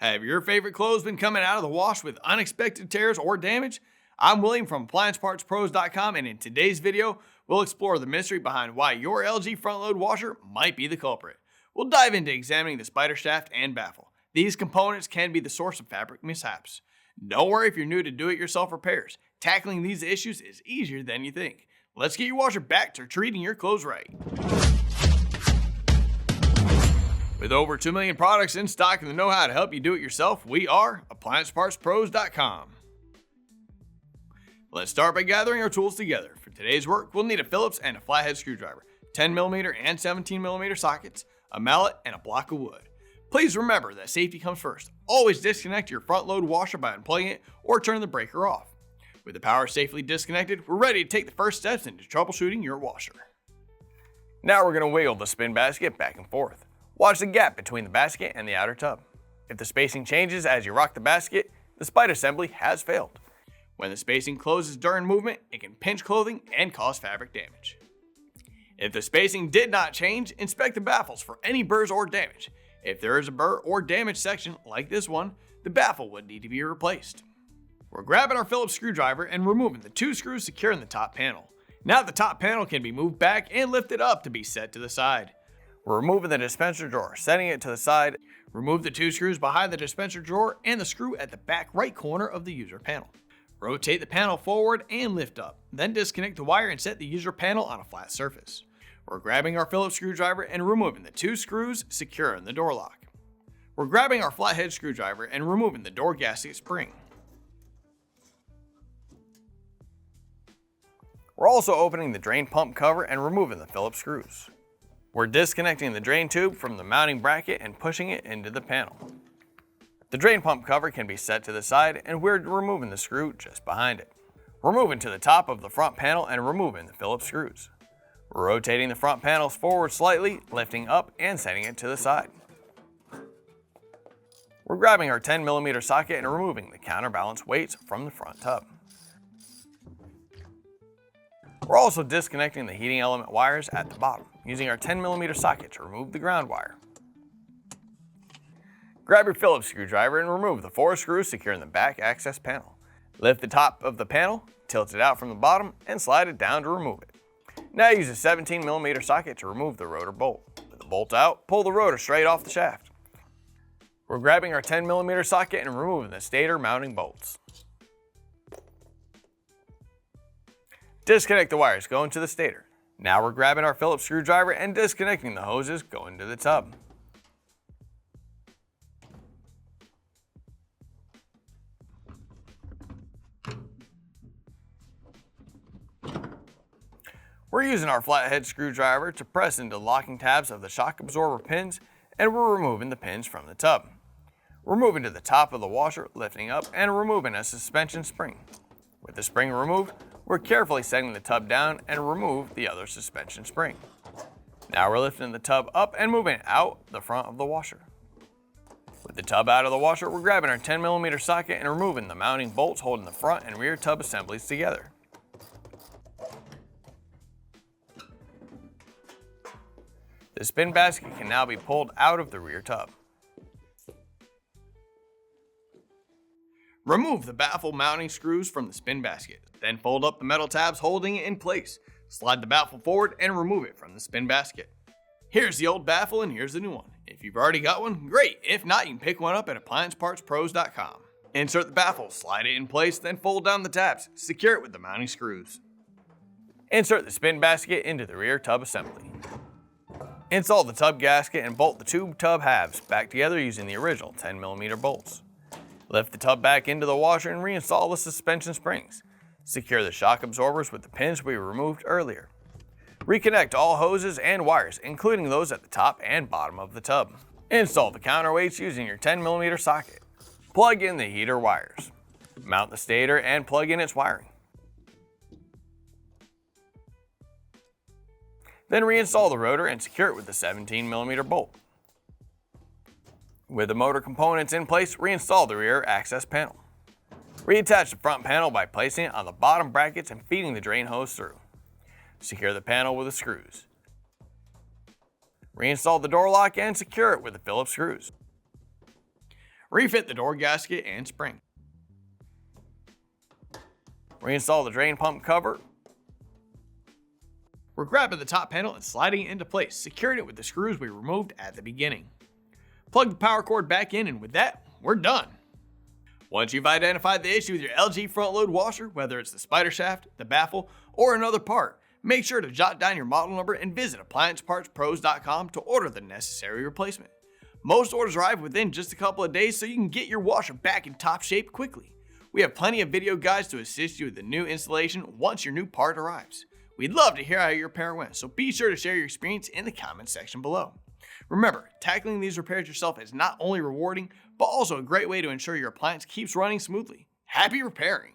Have your favorite clothes been coming out of the wash with unexpected tears or damage? I'm William from AppliancePartsPros.com, and in today's video, we'll explore the mystery behind why your LG front-load washer might be the culprit. We'll dive into examining the spider shaft and baffle. These components can be the source of fabric mishaps. Don't worry if you're new to do-it-yourself repairs. Tackling these issues is easier than you think. Let's get your washer back to treating your clothes right. With over 2 million products in stock and the know-how to help you do it yourself, we are AppliancePartsPros.com. Let's start by gathering our tools together. For today's work, we'll need a Phillips and a flathead screwdriver, 10mm and 17mm sockets, a mallet, and a block of wood. Please remember that safety comes first. Always disconnect your front-load washer by unplugging it or turn the breaker off. With the power safely disconnected, we're ready to take the first steps into troubleshooting your washer. Now we're going to wiggle the spin basket back and forth. Watch the gap between the basket and the outer tub. If the spacing changes as you rock the basket, the spider assembly has failed. When the spacing closes during movement, it can pinch clothing and cause fabric damage. If the spacing did not change, inspect the baffles for any burrs or damage. If there is a burr or damaged section like this one, the baffle would need to be replaced. We're grabbing our Phillips screwdriver and removing the 2 screws securing the top panel. Now the top panel can be moved back and lifted up to be set to the side. We're removing the dispenser drawer, setting it to the side. Remove the 2 screws behind the dispenser drawer and the screw at the back right corner of the user panel. Rotate the panel forward and lift up, then disconnect the wire and set the user panel on a flat surface. We're grabbing our Phillips screwdriver and removing the 2 screws securing the door lock. We're grabbing our flathead screwdriver and removing the door gasket spring. We're also opening the drain pump cover and removing the Phillips screws. We're disconnecting the drain tube from the mounting bracket and pushing it into the panel. The drain pump cover can be set to the side, and we're removing the screw just behind it. We're moving to the top of the front panel and removing the Phillips screws. We're rotating the front panels forward slightly, lifting up and setting it to the side. We're grabbing our 10mm socket and removing the counterbalance weights from the front tub. We're also disconnecting the heating element wires at the bottom, using our 10mm socket to remove the ground wire. Grab your Phillips screwdriver and remove the 4 screws securing the back access panel. Lift the top of the panel, tilt it out from the bottom, and slide it down to remove it. Now use a 17mm socket to remove the rotor bolt. With the bolt out, pull the rotor straight off the shaft. We're grabbing our 10mm socket and removing the stator mounting bolts. Disconnect the wires going to the stator. Now we're grabbing our Phillips screwdriver and disconnecting the hoses going to the tub. We're using our flathead screwdriver to press into the locking tabs of the shock absorber pins, and we're removing the pins from the tub. We're moving to the top of the washer, lifting up, and removing a suspension spring. With the spring removed, we're carefully setting the tub down and remove the other suspension spring. Now we're lifting the tub up and moving it out the front of the washer. With the tub out of the washer, we're grabbing our 10mm socket and removing the mounting bolts holding the front and rear tub assemblies together. The spin basket can now be pulled out of the rear tub. Remove the baffle mounting screws from the spin basket, then fold up the metal tabs holding it in place. Slide the baffle forward and remove it from the spin basket. Here's the old baffle and here's the new one. If you've already got one, great. If not, you can pick one up at AppliancePartsPros.com. Insert the baffle, slide it in place, then fold down the tabs. Secure it with the mounting screws. Insert the spin basket into the rear tub assembly. Install the tub gasket and bolt the 2 tub halves back together using the original 10mm bolts. Lift the tub back into the washer and reinstall the suspension springs. Secure the shock absorbers with the pins we removed earlier. Reconnect all hoses and wires, including those at the top and bottom of the tub. Install the counterweights using your 10mm socket. Plug in the heater wires. Mount the stator and plug in its wiring. Then reinstall the rotor and secure it with the 17mm bolt. With the motor components in place, reinstall the rear access panel. Reattach the front panel by placing it on the bottom brackets and feeding the drain hose through. Secure the panel with the screws. Reinstall the door lock and secure it with the Phillips screws. refit the door gasket and spring. Reinstall the drain pump cover. We're grabbing the top panel and sliding it into place, securing it with the screws we removed at the beginning. Plug the power cord back in, and with that, we're done. Once you've identified the issue with your LG front load washer, whether it's the spider shaft, the baffle, or another part, make sure to jot down your model number and visit appliancepartspros.com to order the necessary replacement. Most orders arrive within just a couple of days, so you can get your washer back in top shape quickly. We have plenty of video guides to assist you with the new installation once your new part arrives. We'd love to hear how your repair went, so be sure to share your experience in the comments section below. Remember, tackling these repairs yourself is not only rewarding, but also a great way to ensure your appliance keeps running smoothly. Happy repairing!